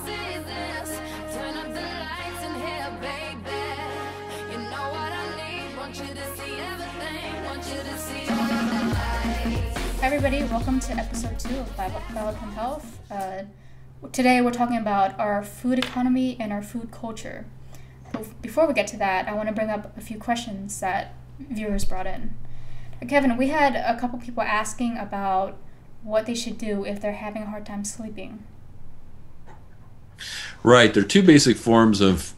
see this. Turn up the lights in here, baby. You know what I need. Want you to see everything. Want you to see all of the lights. Hi everybody, welcome to episode 2 of Biochem Health. Today we're talking about our food economy and our food culture. Before we get to that, I want to bring up a few questions that viewers brought in. Kevin, we had a couple people asking about what they should do if they're having a hard time sleeping. Right. There are two basic forms of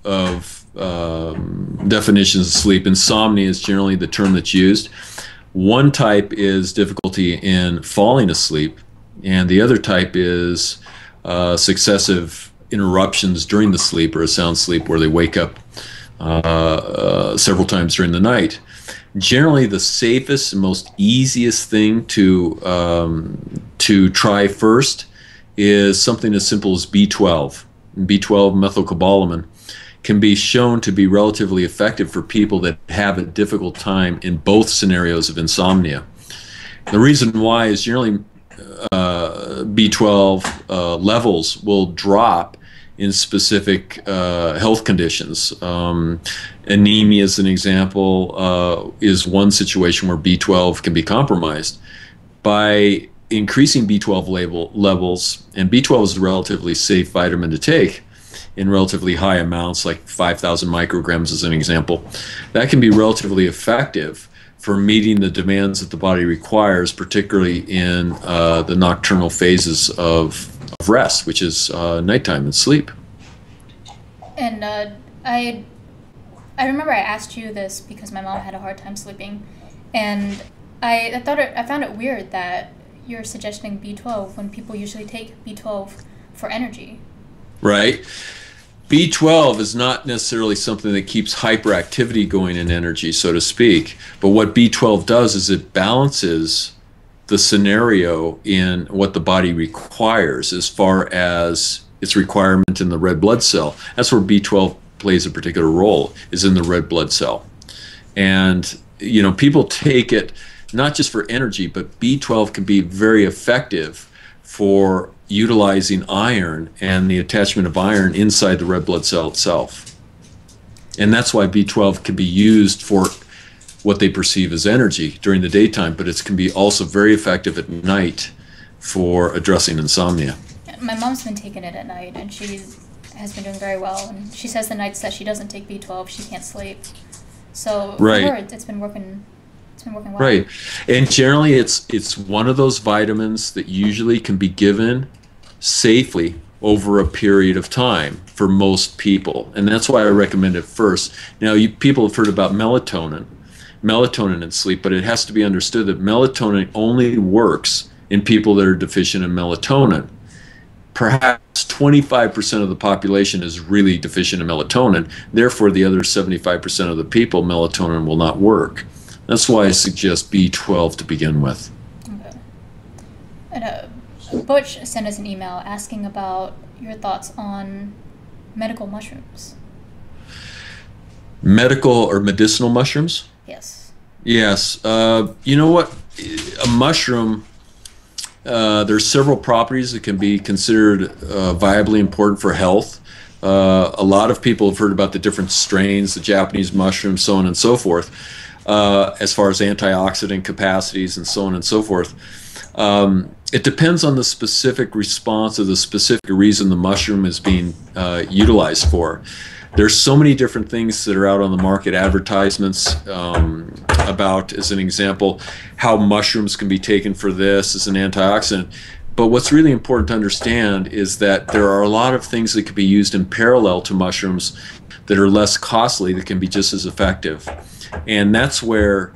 definitions of sleep. Insomnia is generally the term that's used. One type is difficulty in falling asleep, and the other type is successive interruptions during the sleep or a sound sleep where they wake up several times during the night. Generally, the safest and most easiest thing to try first is something as simple as B12. B12 methylcobalamin can be shown to be relatively effective for people that have a difficult time in both scenarios of insomnia. The reason why is generally B12 levels will drop in specific health conditions. Anemia, as an example, is one situation where B12 can be compromised. By increasing B12 levels, and B12 is a relatively safe vitamin to take in relatively high amounts, like 5,000 micrograms as an example, that can be relatively effective for meeting the demands that the body requires, particularly in the nocturnal phases of rest, which is nighttime and sleep. And I remember I asked you this because my mom had a hard time sleeping, and I found it weird that you're suggesting B12 when people usually take B12 for energy. Right. B12 is not necessarily something that keeps hyperactivity going in energy, so to speak. But what B12 does is it balances the scenario in what the body requires as far as its requirement in the red blood cell. That's where B12 plays a particular role, is in the red blood cell. And, you know, people take it not just for energy, but B12 can be very effective for utilizing iron and the attachment of iron inside the red blood cell itself. And that's why B12 can be used for what they perceive as energy during the daytime, but it can be also very effective at night for addressing insomnia. My mom's been taking it at night, and she has been doing very well. And she says the nights that she doesn't take B12, she can't sleep. So for her, it's been working. It's been working well. Right, and generally, it's one of those vitamins that usually can be given safely over a period of time for most people, and that's why I recommend it first. Now, people have heard about melatonin in sleep, but it has to be understood that melatonin only works in people that are deficient in melatonin. Perhaps 25% of the population is really deficient in melatonin. Therefore, the other 75% of the people, melatonin will not work. That's why I suggest B12 to begin with. Okay. And Butch sent us an email asking about your thoughts on medical mushrooms. Medical or medicinal mushrooms? Yes. Yes. You know what? A mushroom, there's several properties that can be considered viably important for health. A lot of people have heard about the different strains, the Japanese mushrooms, so on and so forth, as far as antioxidant capacities and so on and so forth. It depends on the specific response or the specific reason the mushroom is being utilized for. There's so many different things that are out on the market, advertisements about, as an example, how mushrooms can be taken for this as an antioxidant. But what's really important to understand is that there are a lot of things that could be used in parallel to mushrooms that are less costly that can be just as effective. And that's where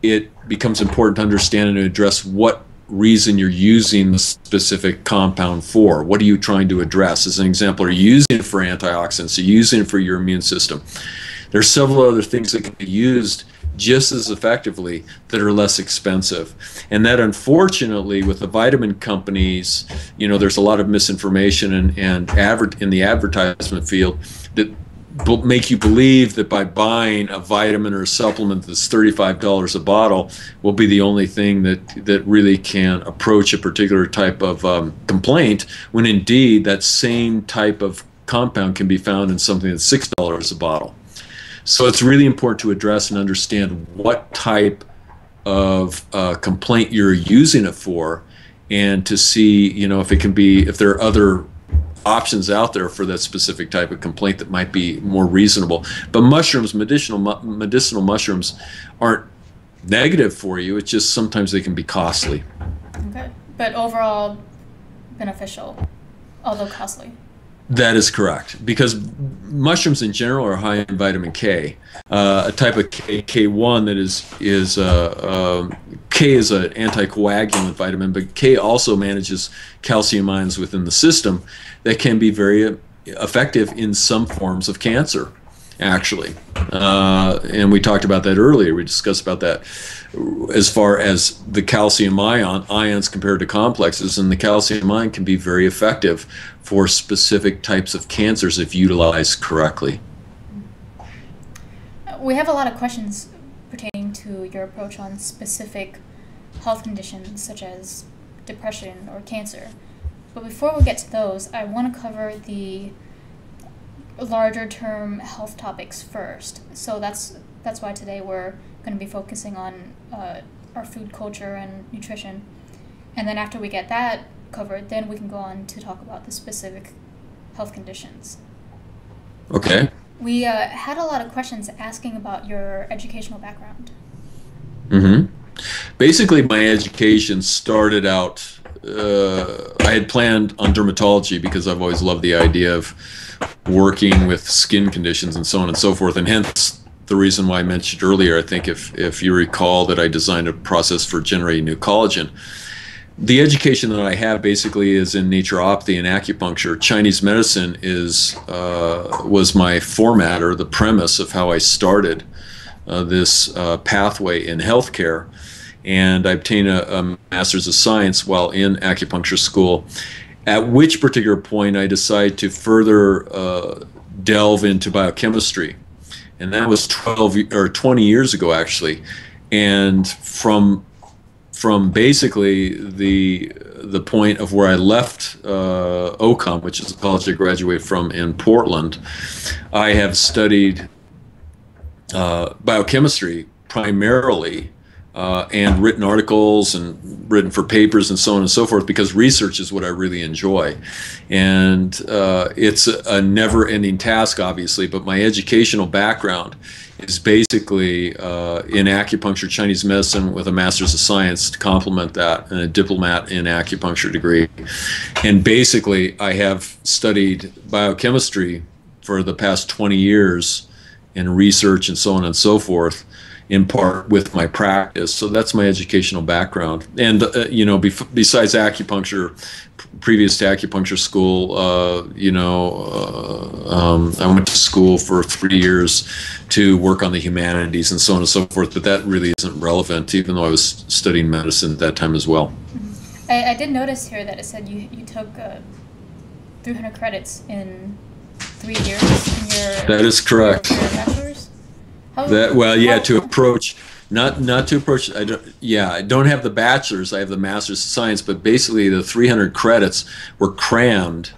it becomes important to understand and to address what reason you're using the specific compound for. What are you trying to address? As an example, are you using it for antioxidants? Are you using it for your immune system? There's several other things that can be used just as effectively that are less expensive. And that, unfortunately, with the vitamin companies, you know, there's a lot of misinformation and in the advertisement field that make you believe that by buying a vitamin or a supplement that's $35 a bottle will be the only thing that really can approach a particular type of complaint, when indeed that same type of compound can be found in something that's $6 a bottle. So it's really important to address and understand what type of complaint you're using it for, and to see, if there are other options out there for that specific type of complaint that might be more reasonable. But mushrooms, medicinal mushrooms, aren't negative for you. It's just sometimes they can be costly. Okay, but overall beneficial, although costly. That is correct, because mushrooms in general are high in vitamin K, a type of K1 that is K is an anticoagulant vitamin, but K also manages calcium ions within the system that can be very effective in some forms of cancer, actually. And we talked about that earlier. We discussed about that as far as the calcium ions compared to complexes, and the calcium ion can be very effective for specific types of cancers if utilized correctly. We have a lot of questions pertaining to your approach on specific health conditions such as depression or cancer. But before we get to those, I want to cover the larger term health topics first. So that's why today we're going to be focusing on our food culture and nutrition. And then after we get that covered, then we can go on to talk about the specific health conditions. Okay. We had a lot of questions asking about your educational background. Mm-hmm. Basically, my education started out, I had planned on dermatology because I've always loved the idea of working with skin conditions and so on and so forth, and hence the reason why I mentioned earlier, I think if you recall, that I designed a process for generating new collagen. The education that I have basically is in naturopathy and acupuncture. Chinese medicine was my format, or the premise of how I started this pathway in healthcare. And I obtained a master's of science while in acupuncture school, at which particular point I decided to further delve into biochemistry. And that was 20 years ago, actually. And from basically the point of where I left OCOM, which is the college I graduated from in Portland, I have studied biochemistry primarily, and written articles and written for papers and so on and so forth, because research is what I really enjoy. And it's a never-ending task, obviously, but my educational background is basically in acupuncture, Chinese medicine, with a master's of science to complement that, and a diplomat in acupuncture degree. And basically, I have studied biochemistry for the past 20 years in research and so on and so forth, in part with my practice. So that's my educational background. And besides acupuncture, previous to acupuncture school, I went to school for 3 years to work on the humanities and so on and so forth, but that really isn't relevant, even though I was studying medicine at that time as well. I did notice here that it said you took 300 credits in 3 years in your... That is correct. Your bachelor's? To approach, not to approach. I don't have the bachelor's. I have the master's of science. But basically, the 300 credits were crammed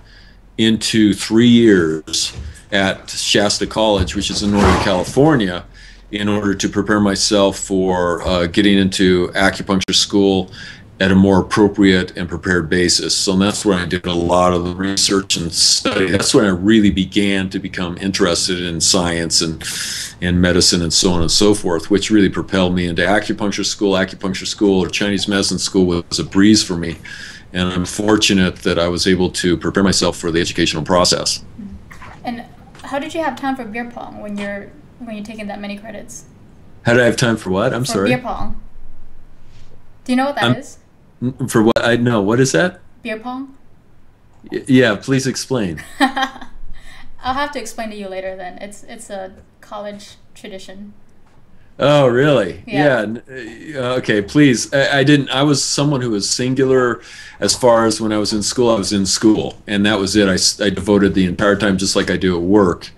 into 3 years at Shasta College, which is in Northern California, in order to prepare myself for getting into acupuncture school at a more appropriate and prepared basis. So that's where I did a lot of the research and study. That's when I really began to become interested in science and medicine and so on and so forth, which really propelled me into acupuncture school. Acupuncture school or Chinese medicine school was a breeze for me. And I'm fortunate that I was able to prepare myself for the educational process. And how did you have time for beer pong when you're taking that many credits? How did I have time for what? I'm sorry? Beer pong. Do you know what that is? For what? I know. What is that? Beer pong? Yeah, please explain. I'll have to explain to you later then. It's a college tradition. Oh, really? Yeah. Okay, please. I was someone who was singular as far as when I was in school, and that was it. I devoted the entire time, just like I do at work.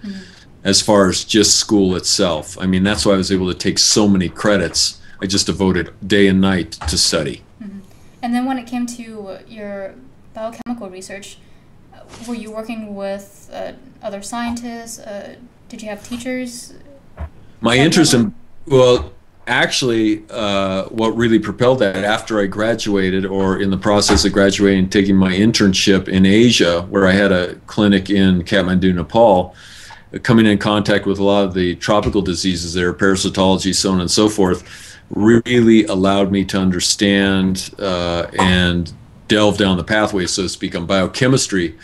as far as just school itself. I mean, that's why I was able to take so many credits. I just devoted day and night to study. Mm-hmm. And then when it came to your biochemical research, were you working with other scientists? Did you have teachers? My interest in, well, actually, what really propelled that after I graduated, or in the process of graduating and taking my internship in Asia, where I had a clinic in Kathmandu, Nepal, coming in contact with a lot of the tropical diseases there, parasitology, so on and so forth, really allowed me to understand and delve down the pathway, so to speak, on biochemistry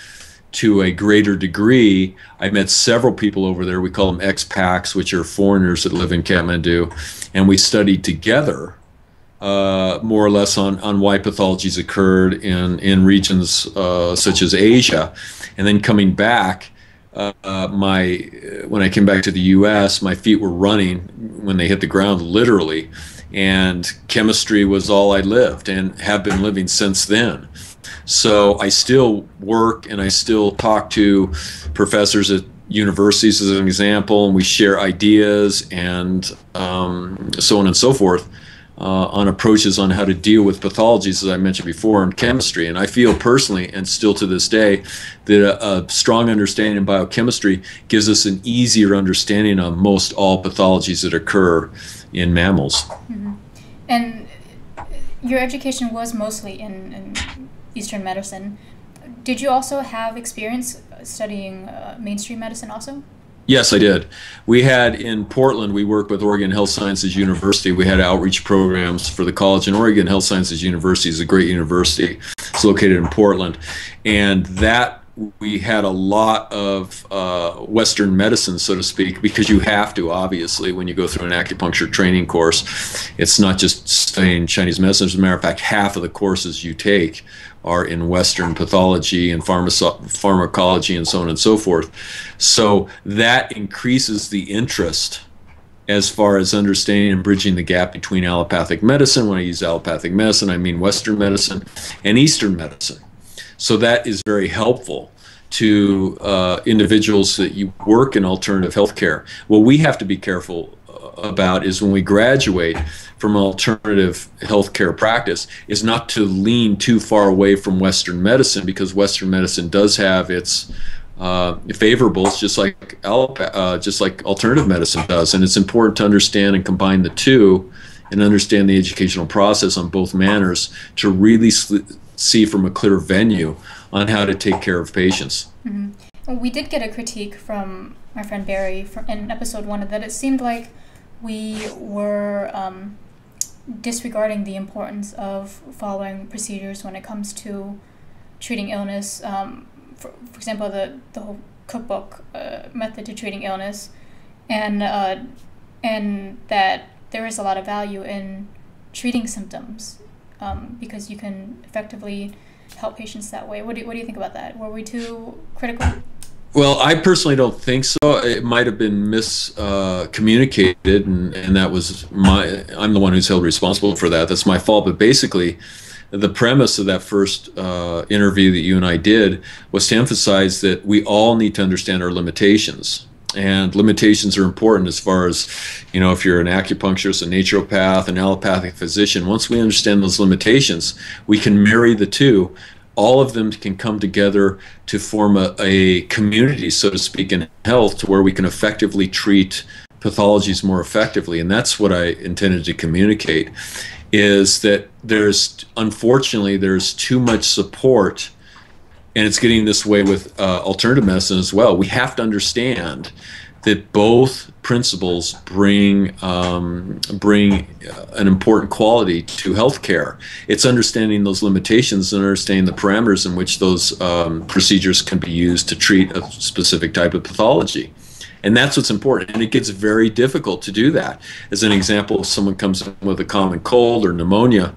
to a greater degree. I met several people over there. We call them expats, which are foreigners that live in Kathmandu, and we studied together more or less on why pathologies occurred in regions such as Asia. And then coming back, when I came back to the U.S., my feet were running when they hit the ground, literally, and chemistry was all I lived and have been living since then. So I still work and I still talk to professors at universities, as an example, and we share ideas and so on and so forth on approaches on how to deal with pathologies, as I mentioned before, in chemistry. And I feel personally, and still to this day, that a strong understanding of biochemistry gives us an easier understanding of most all pathologies that occur in mammals. Mm-hmm. And your education was mostly in Eastern medicine. Did you also have experience studying mainstream medicine also? Yes, I did. We had in Portland, we worked with Oregon Health Sciences University. We had outreach programs for the college, and Oregon Health Sciences University is a great university. It's located in Portland, and that we had a lot of Western medicine, so to speak, because you have to, obviously, when you go through an acupuncture training course. It's not just studying Chinese medicine. As a matter of fact, half of the courses you take are in Western pathology and pharmacology and so on and so forth. So that increases the interest as far as understanding and bridging the gap between allopathic medicine. When I use allopathic medicine, I mean Western medicine and Eastern medicine. So that is very helpful to individuals that you work in alternative healthcare. What we have to be careful about is when we graduate from alternative healthcare practice is not to lean too far away from Western medicine, because Western medicine does have its favorables, just like alternative medicine does. And it's important to understand and combine the two and understand the educational process on both manners to really see from a clear venue on how to take care of patients. Mm-hmm. We did get a critique from my friend Barry in episode 1 that it seemed like we were disregarding the importance of following procedures when it comes to treating illness. For example, the whole cookbook method to treating illness, and that there is a lot of value in treating symptoms because you can effectively help patients that way. What do you think about that? Were we too critical? Well, I personally don't think so. It might have been miscommunicated, and that was I'm the one who's held responsible for that. That's my fault. But basically, the premise of that first interview that you and I did was to emphasize that we all need to understand our limitations. And limitations are important as far as, if you're an acupuncturist, a naturopath, an allopathic physician. Once we understand those limitations, we can marry the two. All of them can come together to form a community, so to speak, in health, to where we can effectively treat pathologies more effectively. And that's what I intended to communicate, is that unfortunately, there's too much support, and it's getting this way with alternative medicine as well. We have to understand that both principles bring an important quality to healthcare. It's understanding those limitations and understanding the parameters in which those procedures can be used to treat a specific type of pathology. And that's what's important. And it gets very difficult to do that. As an example, if someone comes in with a common cold or pneumonia,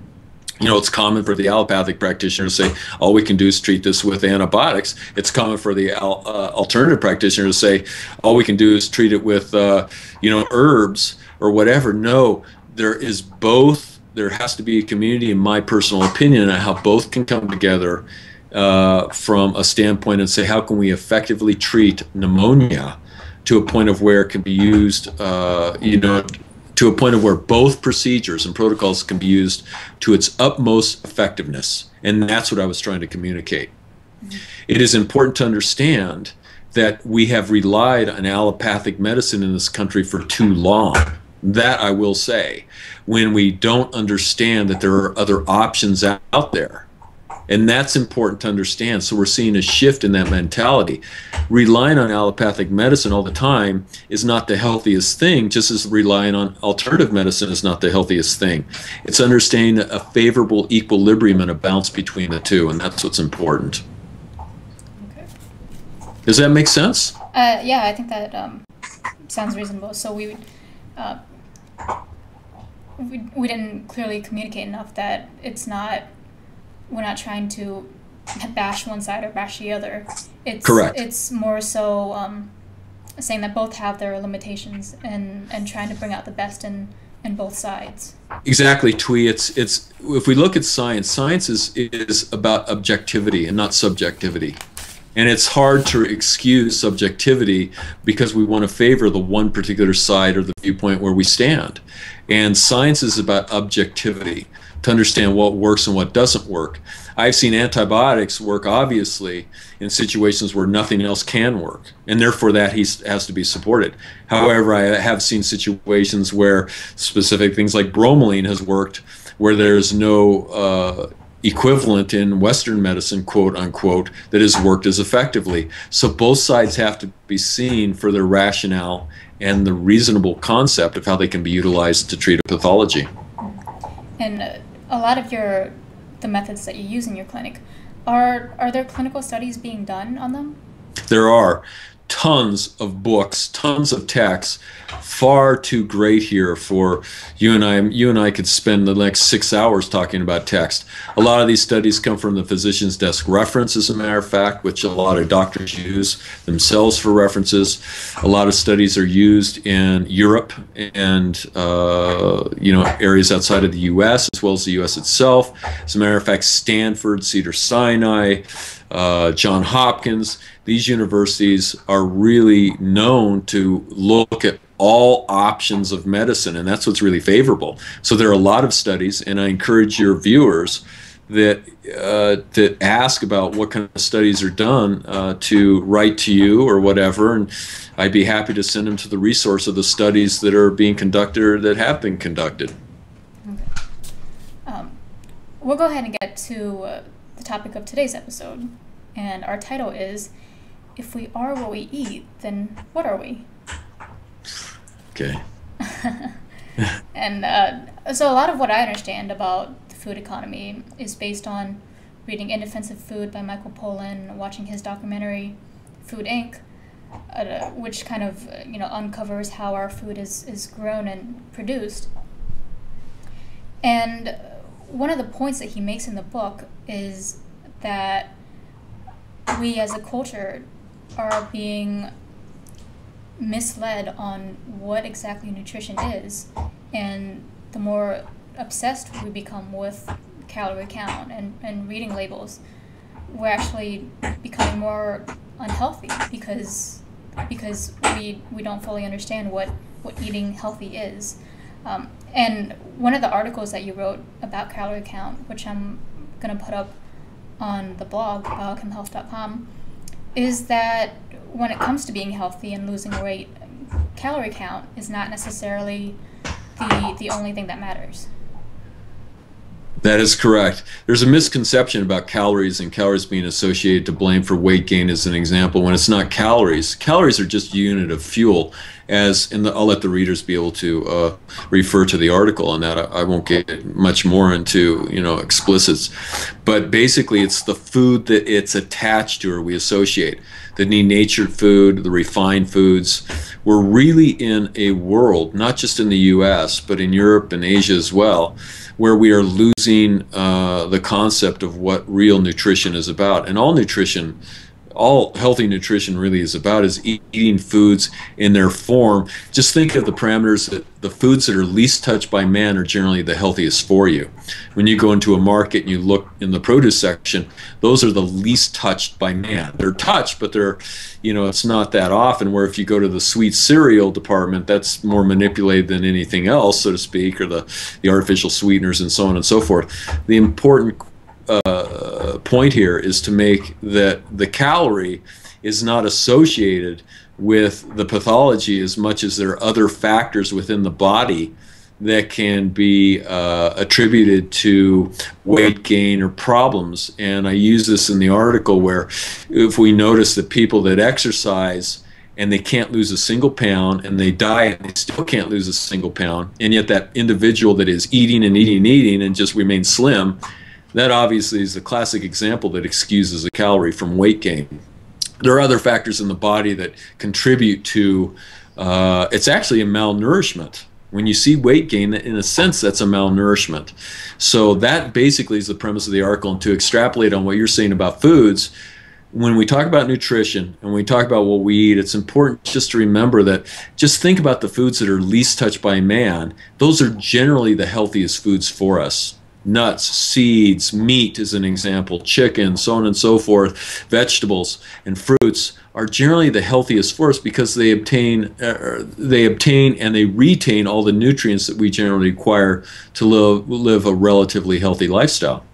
it's common for the allopathic practitioner to say, all we can do is treat this with antibiotics. It's common for the alternative practitioner to say, all we can do is treat it with, herbs or whatever. No, there has to be a community, in my personal opinion, on how both can come together from a standpoint and say, how can we effectively treat pneumonia to a point of where it can be used, to a point of where both procedures and protocols can be used to its utmost effectiveness. And that's what I was trying to communicate. It is important to understand that we have relied on allopathic medicine in this country for too long. That I will say, when we don't understand that there are other options out there. And that's important to understand. So we're seeing a shift in that mentality. Relying on allopathic medicine all the time is not the healthiest thing, just as relying on alternative medicine is not the healthiest thing. It's understanding a favorable equilibrium and a balance between the two, and that's what's important. Okay. Does that make sense? Yeah, I think that sounds reasonable. So we didn't clearly communicate enough that we're not trying to bash one side or bash the other. Correct. It's more so saying that both have their limitations and trying to bring out the best in both sides. Exactly, Thuy. It's if we look at science is about objectivity and not subjectivity. And it's hard to excuse subjectivity because we want to favor the one particular side or the viewpoint where we stand. And science is about objectivity, to understand what works and what doesn't work. I've seen antibiotics work, obviously, in situations where nothing else can work, and therefore that has to be supported. However, I have seen situations where specific things like bromelain has worked, where there's no equivalent in Western medicine, quote unquote, that has worked as effectively. So both sides have to be seen for their rationale and the reasonable concept of how they can be utilized to treat a pathology. And a lot of the methods that you use in your clinic, are there clinical studies being done on them? There are tons of books, tons of texts, far too great here for you and I. You and I could spend the next 6 hours talking about text. A lot of these studies come from the physician's desk reference, as a matter of fact, which a lot of doctors use themselves for references. A lot of studies are used in Europe and areas outside of the U.S. as well as the U.S. itself. As a matter of fact, Stanford, Cedars-Sinai, Johns Hopkins, these universities are really known to look at all options of medicine, and that's what's really favorable. So there are a lot of studies, and I encourage your viewers that ask about what kind of studies are done to write to you or whatever, and I'd be happy to send them to the resource of the studies that are being conducted or that have been conducted. Okay. We'll go ahead and get to the topic of today's episode, and our title is, If We Are What We Eat, Then What Are We? Okay. And so a lot of what I understand about the food economy is based on reading Indefensive Food by Michael Pollan, watching his documentary Food Inc., which kind of uncovers how our food is grown and produced. And one of the points that he makes in the book is that we as a culture are being misled on what exactly nutrition is, and the more obsessed we become with calorie count and reading labels, we're actually becoming more unhealthy because we don't fully understand what eating healthy is. And one of the articles that you wrote about calorie count, which I'm going to put up on the blog, biochemhealth.com, is that when it comes to being healthy and losing weight, calorie count is not necessarily the only thing that matters. That is correct. There's a misconception about calories and calories being associated to blame for weight gain as an example, when it's not calories. Calories are just a unit of fuel, I'll let the readers be able to refer to the article on that. I won't get much more into explicits, but basically it's the food that it's attached to or we associate. The denatured food, the refined foods. We're really in a world, not just in the U.S., but in Europe and Asia as well, where we are losing the concept of what real nutrition is about. And all nutrition all healthy nutrition really is about is eating foods in their form. Just think of the parameters that the foods that are least touched by man are generally the healthiest for you. When you go into a market and you look in the produce section, those are the least touched by man. They're touched, but they're, it's not that often. Where if you go to the sweet cereal department, that's more manipulated than anything else, so to speak, or the artificial sweeteners and so on and so forth. The important point here is to make that the calorie is not associated with the pathology as much as there are other factors within the body that can be attributed to weight gain or problems. And I use this in the article where if we notice that people that exercise and they can't lose a single pound, and they diet and they still can't lose a single pound, and yet that individual that is eating and eating and eating and just remains slim, that obviously is a classic example that excuses a calorie from weight gain. There are other factors in the body that contribute to, it's actually a malnourishment. When you see weight gain, in a sense, that's a malnourishment. So that basically is the premise of the article. And to extrapolate on what you're saying about foods, when we talk about nutrition and we talk about what we eat, it's important just to remember that just think about the foods that are least touched by man. Those are generally the healthiest foods for us. Nuts, seeds, meat is an example, chicken, so on and so forth, vegetables and fruits are generally the healthiest for us because they obtain and they retain all the nutrients that we generally require to live a relatively healthy lifestyle.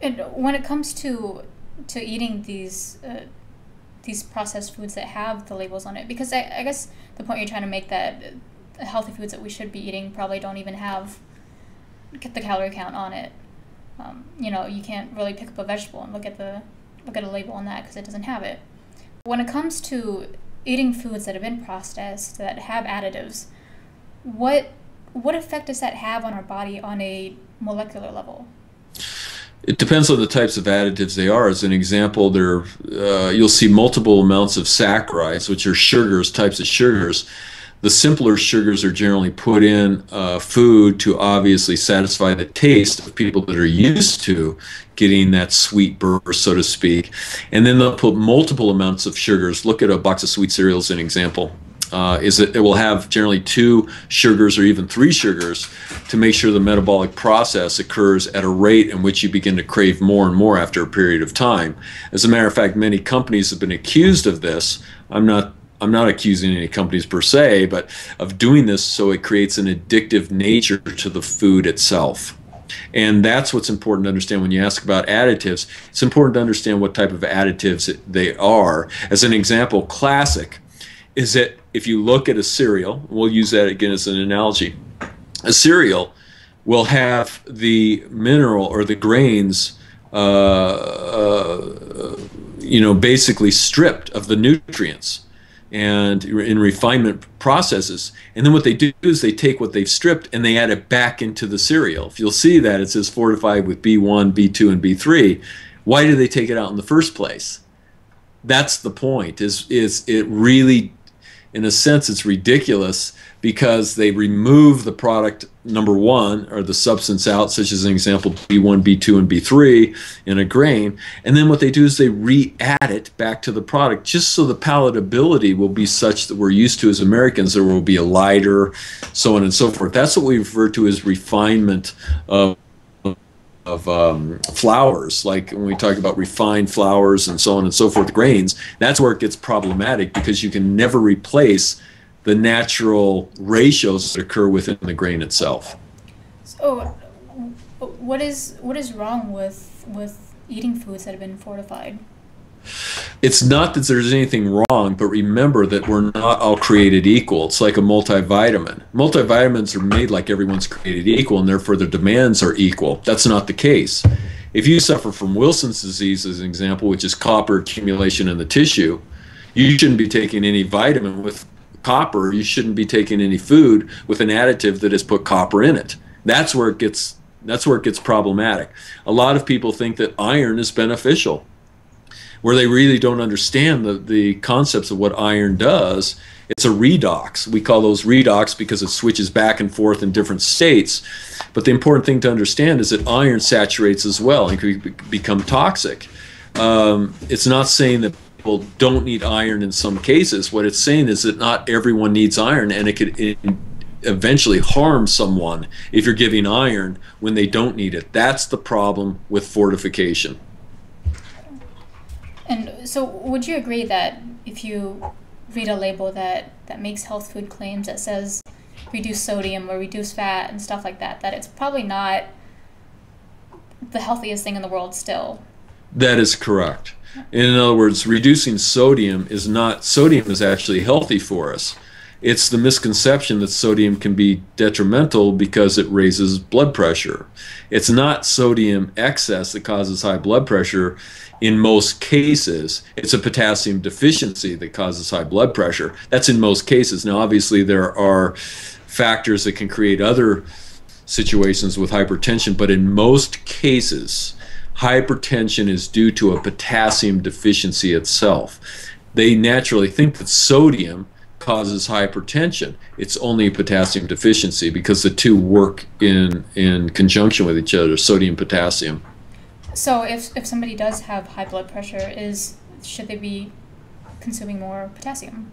And when it comes to eating these processed foods that have the labels on it, because I guess the point you're trying to make that the healthy foods that we should be eating probably don't even get the calorie count on it. You can't really pick up a vegetable and look at a label on that because it doesn't have it. When it comes to eating foods that have been processed, that have additives, what effect does that have on our body on a molecular level? It depends on the types of additives they are. As an example, you'll see multiple amounts of saccharides, which are sugars, types of sugars. The simpler sugars are generally put in food to obviously satisfy the taste of people that are used to getting that sweet burst, so to speak. And then they'll put multiple amounts of sugars. Look at a box of sweet cereal as an example. It will have generally 2 sugars or even 3 sugars to make sure the metabolic process occurs at a rate in which you begin to crave more and more after a period of time. As a matter of fact, many companies have been accused of this. I'm not accusing any companies per se, but of doing this so it creates an addictive nature to the food itself. And that's what's important to understand when you ask about additives. It's important to understand what type of additives they are. As an example, classic is that if you look at a cereal, we'll use that again as an analogy, a cereal will have the mineral or the grains basically stripped of the nutrients and in refinement processes. And then what they do is they take what they've stripped and they add it back into the cereal. If you'll see that, it says fortified with B1, B2, and B3. Why do they take it out in the first place? That's the point, is it really, in a sense, it's ridiculous because they remove the product, number one, or the substance out, such as an example, B1, B2, and B3 in a grain. And then what they do is they re-add it back to the product just so the palatability will be such that we're used to as Americans. There will be a lighter, so on and so forth. That's what we refer to as refinement of flours. Like when we talk about refined flours and so on and so forth, grains, that's where it gets problematic because you can never replace the natural ratios that occur within the grain itself. So what is wrong with eating foods that have been fortified? It's not that there's anything wrong, but remember that we're not all created equal. It's like a multivitamin. Multivitamins are made like everyone's created equal, and therefore their demands are equal. That's not the case. If you suffer from Wilson's disease, as an example, which is copper accumulation in the tissue, you shouldn't be taking any vitamin with copper. You shouldn't be taking any food with an additive that has put copper in it. That's where it gets problematic. A lot of people think that iron is beneficial, where they really don't understand the concepts of what iron does. It's a redox. We call those redox because it switches back and forth in different states. But the important thing to understand is that iron saturates as well and can become toxic. It's not saying that people don't need iron in some cases. What it's saying is that not everyone needs iron, and it could eventually harm someone if you're giving iron when they don't need it. That's the problem with fortification. And so would you agree that if you read a label that makes health food claims that says reduce sodium or reduce fat and stuff like that, that it's probably not the healthiest thing in the world still? That is correct. In other words, reducing sodium is not, sodium is actually healthy for us. It's the misconception that sodium can be detrimental because it raises blood pressure. It's not sodium excess that causes high blood pressure in most cases. It's a potassium deficiency that causes high blood pressure. That's in most cases. Now, obviously, there are factors that can create other situations with hypertension, but in most cases, hypertension is due to a potassium deficiency itself. They naturally think that sodium causes hypertension. It's only a potassium deficiency because the two work in conjunction with each other, sodium, potassium. So if somebody does have high blood pressure, should they be consuming more potassium?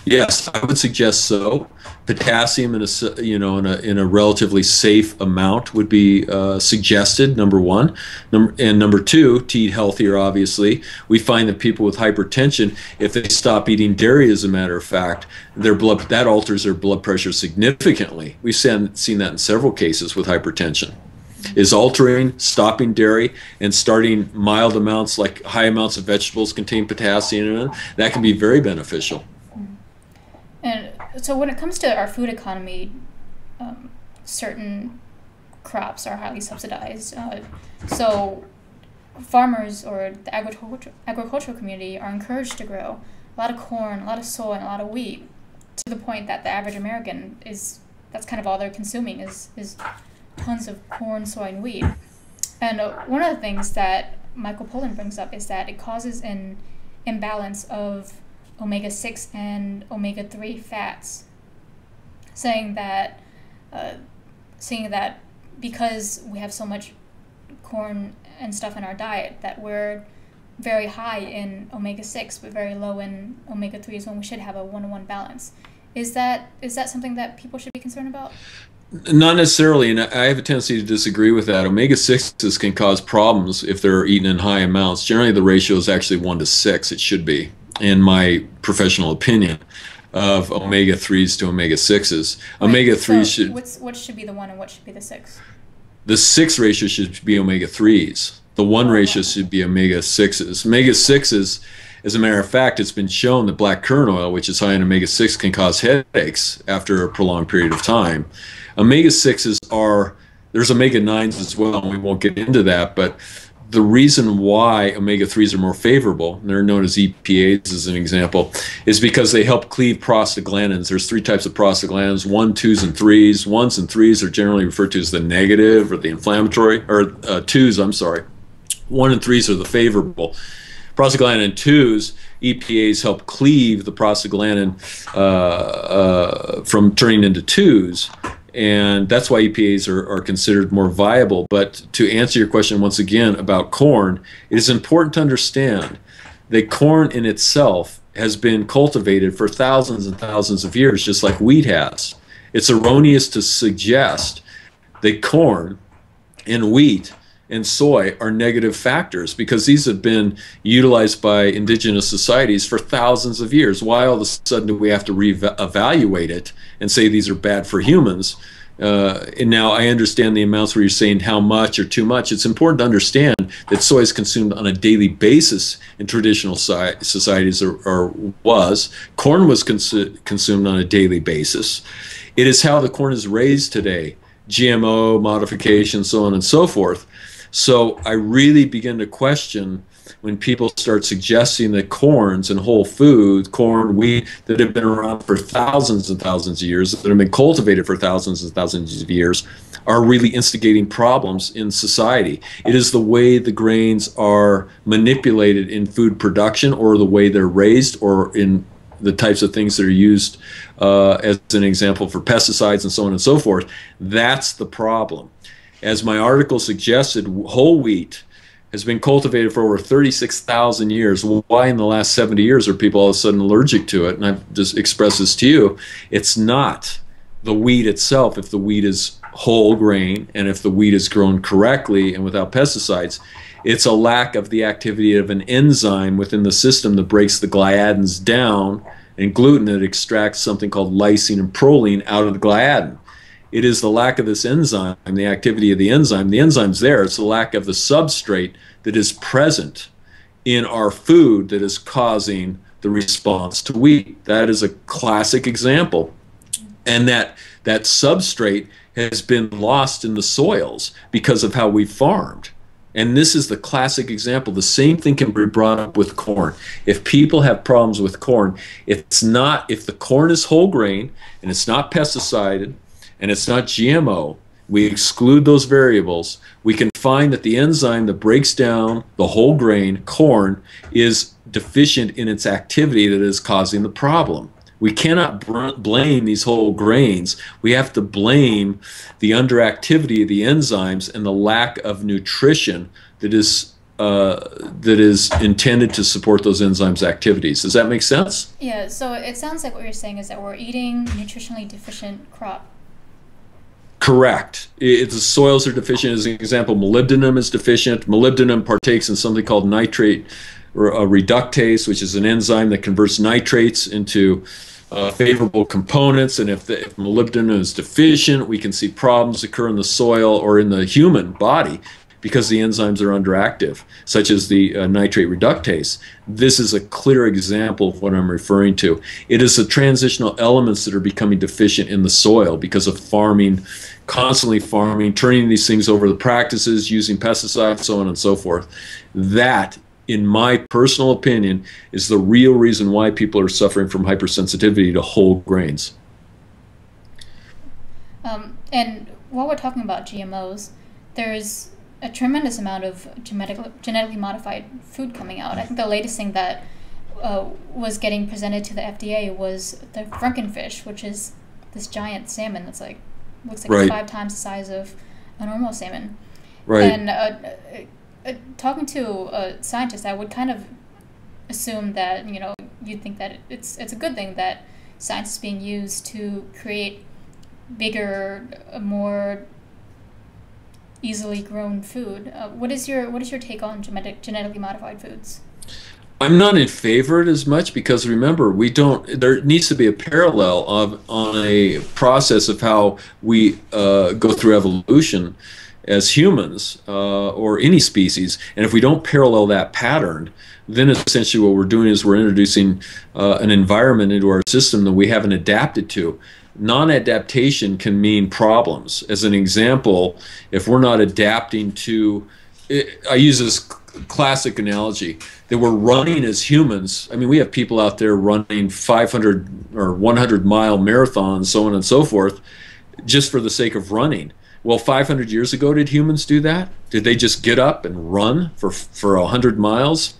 Yes, I would suggest so. Potassium in a relatively safe amount would be suggested, number one. And number two, to eat healthier, obviously. We find that people with hypertension, if they stop eating dairy, as a matter of fact, that alters their blood pressure significantly. We've seen that in several cases with hypertension. Is altering, stopping dairy, and starting mild amounts, like high amounts of vegetables contain potassium in it. That can be very beneficial. And so when it comes to our food economy, certain crops are highly subsidized. So farmers or the agricultural community are encouraged to grow a lot of corn, a lot of soy, and a lot of wheat, to the point that the average American that's kind of all they're consuming is tons of corn, soy, and wheat. And one of the things that Michael Pollan brings up is that it causes an imbalance of omega-6 and omega-3 fats, saying that because we have so much corn and stuff in our diet that we're very high in omega-6 but very low in omega-3s when we should have a 1-to-1 balance. Is that something that people should be concerned about? Not necessarily, and I have a tendency to disagree with that. Omega-6s can cause problems if they're eaten in high amounts. Generally, the ratio is actually 1 to 6. It should be, in my professional opinion, of omega-3s to omega-6s. Omega-3s should... What should be the 1 and what should be the 6? The 6 ratio should be omega-3s. The 1 ratio should be omega-6s. Omega-6s, as a matter of fact, it's been shown that black currant oil, which is high in omega-6, can cause headaches after a prolonged period of time. Omega-6s there's omega-9s as well, and we won't get into that, but the reason why omega-3s are more favorable, and they're known as EPAs as an example, is because they help cleave prostaglandins. There's 3 types of prostaglandins, 1, 2s, and 3s. 1s and 3s are generally referred to as the negative or the inflammatory, or 2s, I'm sorry. 1 and 3s are the favorable. Prostaglandin 2s, EPAs help cleave the prostaglandin from turning into 2s. And that's why EPAs are considered more viable. But to answer your question once again about corn, it is important to understand that corn in itself has been cultivated for thousands and thousands of years, just like wheat has. It's erroneous to suggest that corn and wheat and soy are negative factors, because these have been utilized by indigenous societies for thousands of years. Why all of a sudden do we have to reevaluate it and say these are bad for humans? And now I understand the amounts where you're saying how much or too much. It's important to understand that soy is consumed on a daily basis in traditional societies, or was. Corn was consumed on a daily basis. It is how the corn is raised today, GMO modification, so on and so forth. So I really begin to question when people start suggesting that corns and whole foods, corn, wheat, that have been around for thousands and thousands of years, that have been cultivated for thousands and thousands of years, are really instigating problems in society. It is the way the grains are manipulated in food production, or the way they're raised, or in the types of things that are used as an example for pesticides and so on and so forth. That's the problem. As my article suggested, whole wheat has been cultivated for over 36,000 years. Why in the last 70 years are people all of a sudden allergic to it? And I've just expressed this to you. It's not the wheat itself. If the wheat is whole grain and if the wheat is grown correctly and without pesticides, it's a lack of the activity of an enzyme within the system that breaks the gliadins down, and gluten that extracts something called lysine and proline out of the gliadin. It is the lack of this enzyme, the activity of the enzyme. The enzyme's there. It's the lack of the substrate that is present in our food that is causing the response to wheat. That is a classic example. And that substrate has been lost in the soils because of how we farmed. And this is the classic example. The same thing can be brought up with corn. If people have problems with corn, it's not, if the corn is whole grain and it's not pesticided and it's not GMO, we exclude those variables, we can find that the enzyme that breaks down the whole grain, corn, is deficient in its activity that is causing the problem. We cannot blame these whole grains. We have to blame the underactivity of the enzymes and the lack of nutrition that is intended to support those enzymes' activities. Does that make sense? Yeah, so it sounds like what you're saying is that we're eating nutritionally deficient crop. Correct. The soils are deficient. As an example, molybdenum is deficient. Molybdenum partakes in something called nitrate reductase, which is an enzyme that converts nitrates into favorable components. And if molybdenum is deficient, we can see problems occur in the soil or in the human body because the enzymes are underactive, such as the nitrate reductase. This is a clear example of what I'm referring to. It is the transitional elements that are becoming deficient in the soil because of farming, constantly farming, turning these things over the practices, using pesticides, so on and so forth. That, in my personal opinion, is the real reason why people are suffering from hypersensitivity to whole grains. And while we're talking about GMOs, there's a tremendous amount of genetically modified food coming out. I think the latest thing that was getting presented to the FDA was the frankenfish, which is this giant salmon that's like looks like Right. 5 times the size of a normal salmon. Right. And talking to a scientist, I would kind of assume that, you know, you'd think that it's a good thing that science is being used to create bigger, more easily grown food. What is your take on genetically modified foods? I'm not in favor of it as much because remember, there needs to be a parallel on a process of how we go through evolution as humans or any species. And if we don't parallel that pattern, then essentially what we're doing is we're introducing an environment into our system that we haven't adapted to. Non-adaptation can mean problems. As an example, if we're not adapting to, I use this classic analogy, that we're running as humans. I mean, we have people out there running 500 or 100-mile marathons, so on and so forth, just for the sake of running. Well, 500 years ago, did humans do that? Did they just get up and run for 100 miles?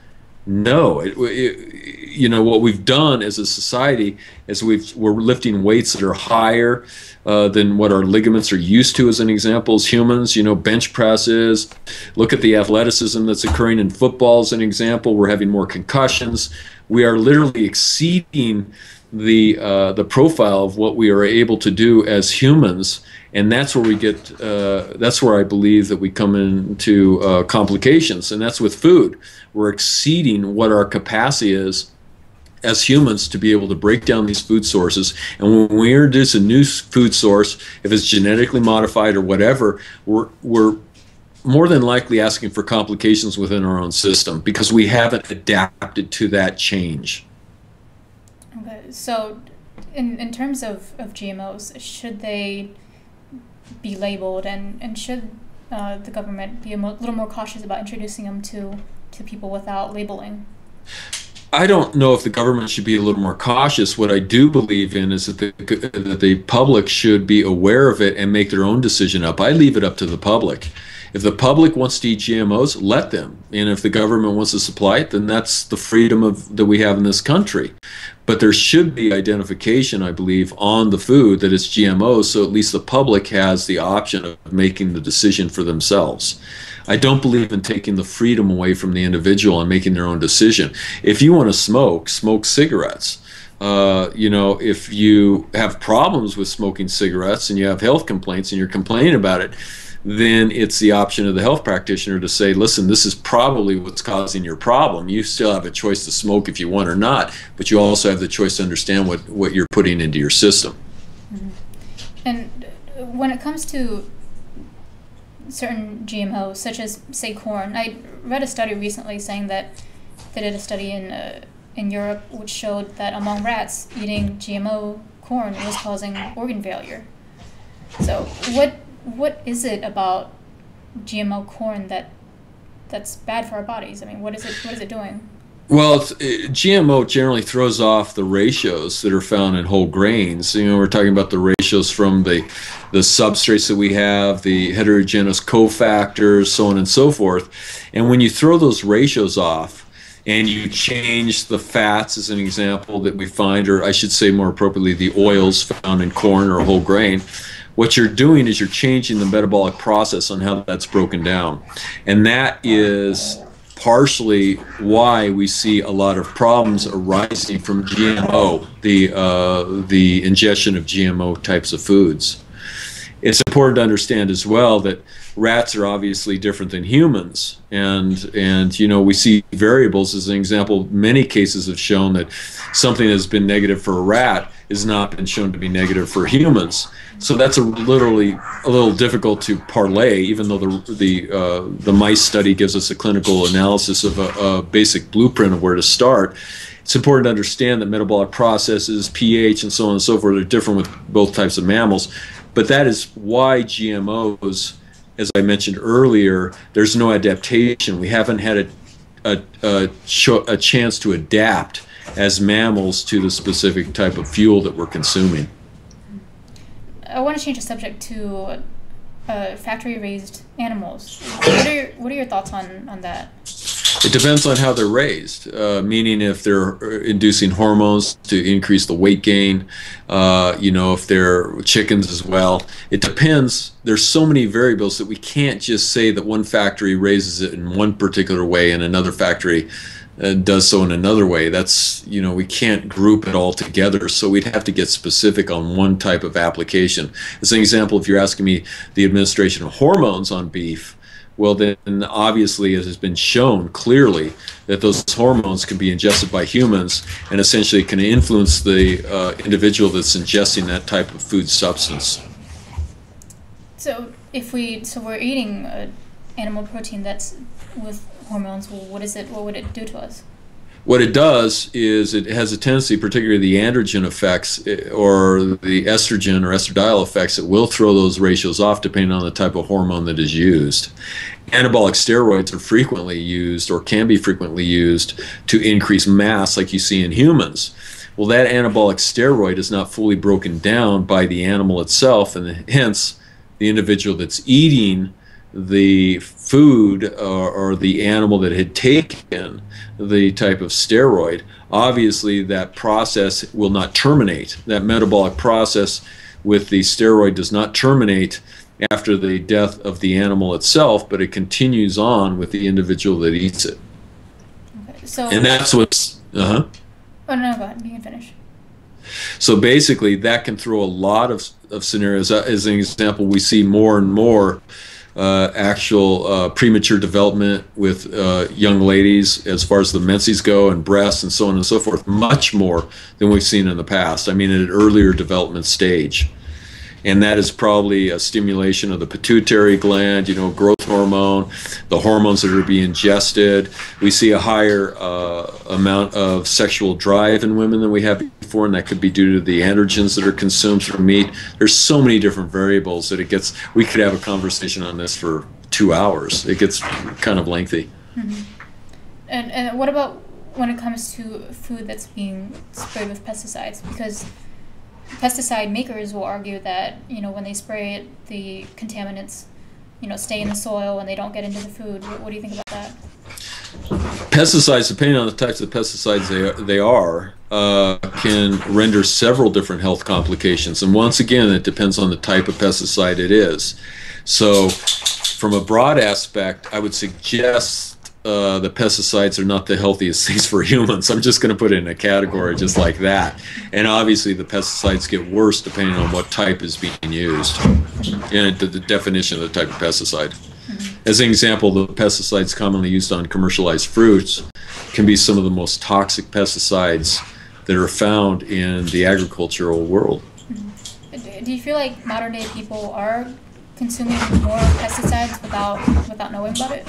No. You know, what we've done as a society is we're lifting weights that are higher than what our ligaments are used to, as an example, as humans. You know, bench presses. Look at the athleticism that's occurring in football, as an example. We're having more concussions. We are literally exceeding the profile of what we are able to do as humans. And that's where we get, that's where I believe that we come into complications, and that's with food. We're exceeding what our capacity is as humans to be able to break down these food sources. And when we introduce a new food source, if it's genetically modified or whatever, we're more than likely asking for complications within our own system because we haven't adapted to that change. Okay, so in terms of GMOs, should they be labeled, and should the government be a little more cautious about introducing them to people without labeling? I don't know if the government should be a little more cautious. What I do believe in is that the public should be aware of it and make their own decision up. I leave it up to the public. If the public wants to eat GMOs, let them. And if the government wants to supply it, then that's the freedom that we have in this country. But there should be identification, I believe, on the food that it's GMOs, so at least the public has the option of making the decision for themselves. I don't believe in taking the freedom away from the individual and making their own decision. If you want to smoke, smoke cigarettes. If you have problems with smoking cigarettes and you have health complaints and you're complaining about it, then it's the option of the health practitioner to say, listen, this is probably what's causing your problem. You still have a choice to smoke if you want or not, but you also have the choice to understand what you're putting into your system. Mm-hmm. And when it comes to certain GMOs, such as, say, corn, I read a study recently saying that they did a study in Europe which showed that among rats, eating GMO corn was causing organ failure. So what is it about GMO corn that's bad for our bodies? I mean, what is it doing? Well, GMO generally throws off the ratios that are found in whole grains. We're talking about the ratios from the substrates that we have, the heterogeneous cofactors, so on and so forth. And when you throw those ratios off and you change the fats, as an example, that we find, or I should say more appropriately, the oils found in corn or whole grain, what you're doing is you're changing the metabolic process on how that's broken down. And that is partially why we see a lot of problems arising from GMO, the ingestion of GMO types of foods. It's important to understand as well that rats are obviously different than humans, and we see variables. As an example, many cases have shown that something that's been negative for a rat has not been shown to be negative for humans. So that's literally a little difficult to parlay, even though the mice study gives us a clinical analysis of a basic blueprint of where to start. It's important to understand that metabolic processes, pH, and so on and so forth are different with both types of mammals. But that is why GMOs, as I mentioned earlier, there's no adaptation. We haven't had a chance to adapt as mammals to the specific type of fuel that we're consuming. I want to change the subject to factory-raised animals. What are your thoughts on that? It depends on how they're raised, meaning if they're inducing hormones to increase the weight gain, if they're chickens as well. It depends. There's so many variables that we can't just say that one factory raises it in one particular way and another factory does so in another way. That's, we can't group it all together, so we'd have to get specific on one type of application. As an example, if you're asking me the administration of hormones on beef, well then obviously it has been shown clearly that those hormones can be ingested by humans and essentially can influence the individual that's ingesting that type of food substance. So we're eating animal protein that's with hormones, what would it do to us? What it does is it has a tendency, particularly the androgen effects or the estrogen or estradiol effects, it will throw those ratios off depending on the type of hormone that is used. Anabolic steroids are frequently used or can be frequently used to increase mass like you see in humans. Well, that anabolic steroid is not fully broken down by the animal itself, and hence the individual that's eating the food or the animal that had taken the type of steroid, obviously that process will not terminate. That metabolic process with the steroid does not terminate after the death of the animal itself, but it continues on with the individual that eats it. Okay, so and that's what's Oh no, go ahead. You can finish. So basically, that can throw a lot of scenarios. As an example, we see more and more actual premature development with young ladies as far as the menses go and breasts and so on and so forth, much more than we've seen in the past. I mean, at an earlier development stage. And that is probably a stimulation of the pituitary gland, growth hormone, the hormones that are being ingested. We see a higher amount of sexual drive in women than we have before, and that could be due to the androgens that are consumed through meat. There's so many different variables that we could have a conversation on this for 2 hours. It gets kind of lengthy. Mm-hmm. And what about when it comes to food that's being sprayed with pesticides? Because pesticide makers will argue that when they spray it, the contaminants stay in the soil and they don't get into the food. What do you think about that? Pesticides, depending on the types of pesticides they are, can render several different health complications. And once again, it depends on the type of pesticide it is. So from a broad aspect, I would suggest the pesticides are not the healthiest things for humans. I'm just going to put it in a category just like that. And obviously the pesticides get worse depending on what type is being used and the definition of the type of pesticide. As an example, the pesticides commonly used on commercialized fruits can be some of the most toxic pesticides that are found in the agricultural world. Do you feel like modern day people are consuming more pesticides without knowing about it?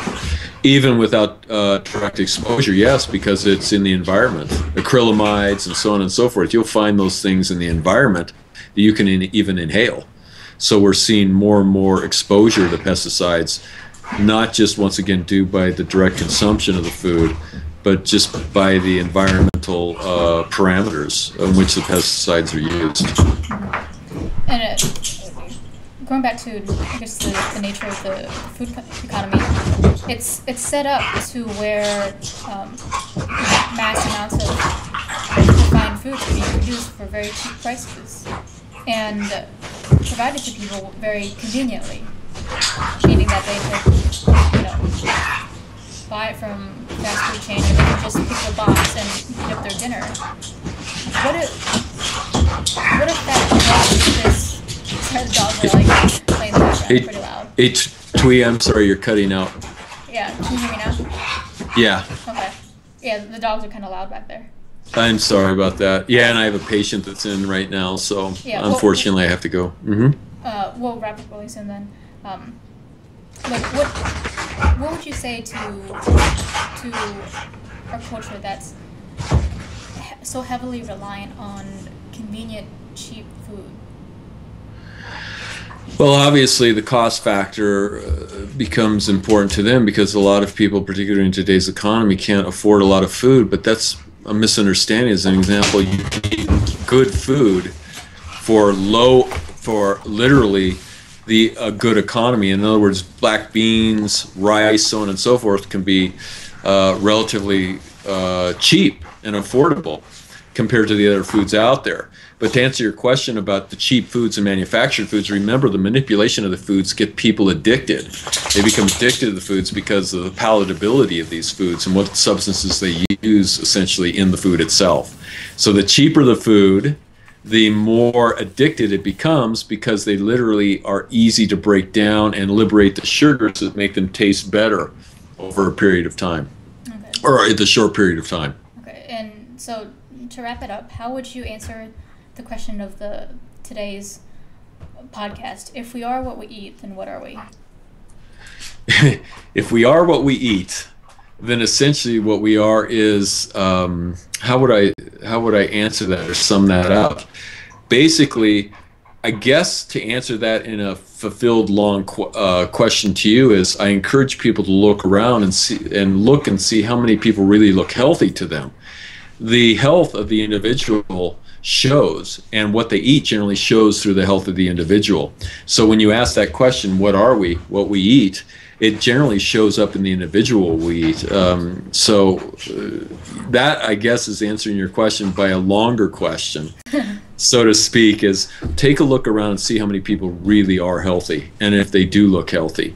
Even without direct exposure, yes, because it's in the environment. Acrylamides and so on and so forth, you'll find those things in the environment that you can even inhale. So we're seeing more and more exposure to pesticides, not just, once again, due by the direct consumption of the food, but just by the environmental parameters in which the pesticides are used. And going back to, I guess, the nature of the food economy, it's set up to where mass amounts of refined food can be produced for very cheap prices and provided to people very conveniently, meaning that they could, buy it from fast food chain and they could just pick a box and heat up their dinner. What if that causes this? The dogs are like playing in the background pretty loud. Thuy, I'm sorry, you're cutting out. Yeah, can you hear me now? Yeah. Okay. Yeah, the dogs are kind of loud back there. I'm sorry about that. Yeah, and I have a patient that's in right now, so yeah, unfortunately I have to go. We'll wrap up really soon then. Like, what would you say to our culture that's so heavily reliant on convenient, cheap food? Well, obviously the cost factor becomes important to them because a lot of people, particularly in today's economy, can't afford a lot of food, but that's a misunderstanding. As an example, you can eat good food for literally a good economy. In other words, black beans, rice, so on and so forth can be relatively cheap and affordable compared to the other foods out there. But to answer your question about the cheap foods and manufactured foods, remember the manipulation of the foods get people addicted. They become addicted to the foods because of the palatability of these foods and what substances they use essentially in the food itself. So the cheaper the food, the more addicted it becomes because they literally are easy to break down and liberate the sugars that make them taste better over a period of time, or the short period of time. Okay, and so to wrap it up, how would you answer the question of today's podcast? If we are what we eat, then what are we? If we are what we eat, then essentially what we are is how would I answer that or sum that up? Basically, I guess to answer that in a fulfilled long question to you is I encourage people to look around and see how many people really look healthy to them. The health of the individual shows, and what they eat generally shows through the health of the individual. So when you ask that question, what are we, what we eat, it generally shows up in the individual we eat. That, I guess, is answering your question by a longer question, so to speak, is take a look around and see how many people really are healthy, and if they do look healthy.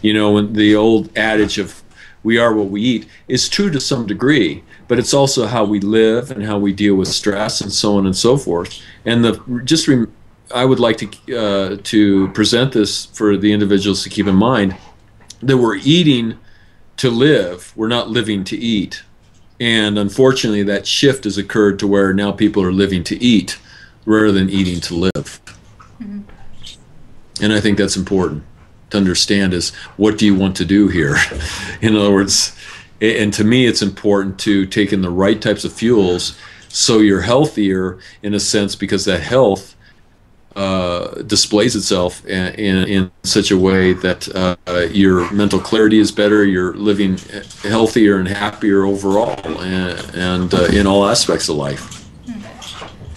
When the old adage of we are what we eat is true to some degree, but it's also how we live and how we deal with stress and so on and so forth. And I would like to present this for the individuals to keep in mind that we're eating to live, we're not living to eat. And unfortunately, that shift has occurred to where now people are living to eat rather than eating to live. Mm-hmm. And I think that's important to understand is what do you want to do here? In other words, and to me, it's important to take in the right types of fuels so you're healthier in a sense, because that health displays itself in such a way that your mental clarity is better, you're living healthier and happier overall, and in all aspects of life. Okay.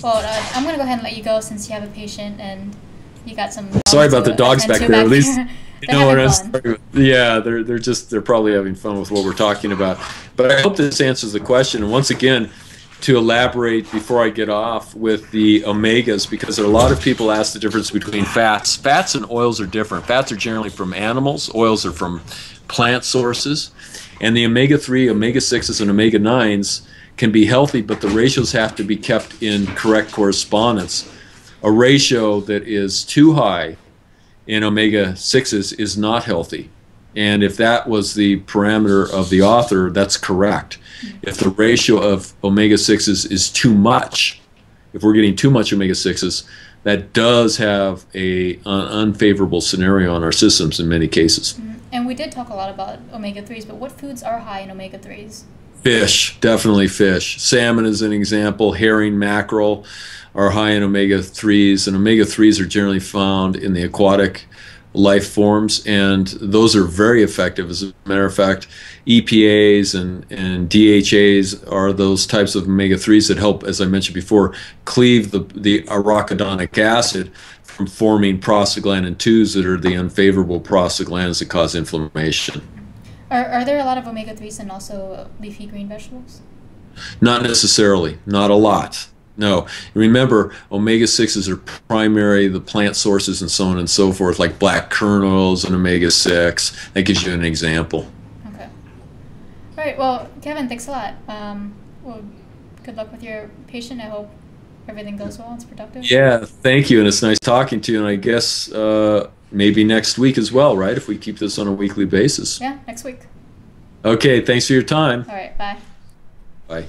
Well, I'm going to go ahead and let you go since you have a patient and you got some... Sorry about the dogs back there. At least They're having fun. Yeah, they're probably having fun with what we're talking about. But I hope this answers the question. And once again, to elaborate before I get off with the omegas, because there are a lot of people ask the difference between fats. Fats and oils are different. Fats are generally from animals. Oils are from plant sources. And the omega-3, omega-6s, and omega-9s can be healthy, but the ratios have to be kept in correct correspondence. A ratio that is too high in omega-6s is not healthy. And if that was the parameter of the author, that's correct. If the ratio of omega-6s is too much, if we're getting too much omega-6s, that does have an unfavorable scenario on our systems in many cases. And we did talk a lot about omega-3s, but what foods are high in omega-3s? Fish, definitely fish. Salmon is an example. Herring, mackerel are high in omega-3s, and omega-3s are generally found in the aquatic life forms, and those are very effective. As a matter of fact, EPAs and DHAs are those types of omega-3s that help, as I mentioned before, cleave the arachidonic acid from forming prostaglandin 2s that are the unfavorable prostaglandins that cause inflammation. Are there a lot of omega-3s in also leafy green vegetables? Not necessarily, not a lot. No. Remember, omega-6s are primary, the plant sources and so on and so forth, like black kernels and omega-6. That gives you an example. Okay. All right. Well, Kevin, thanks a lot. Well, good luck with your patient. I hope everything goes well and it's productive. Yeah, thank you. And it's nice talking to you. And I guess maybe next week as well, right? If we keep this on a weekly basis. Yeah, next week. Okay. Thanks for your time. All right. Bye. Bye.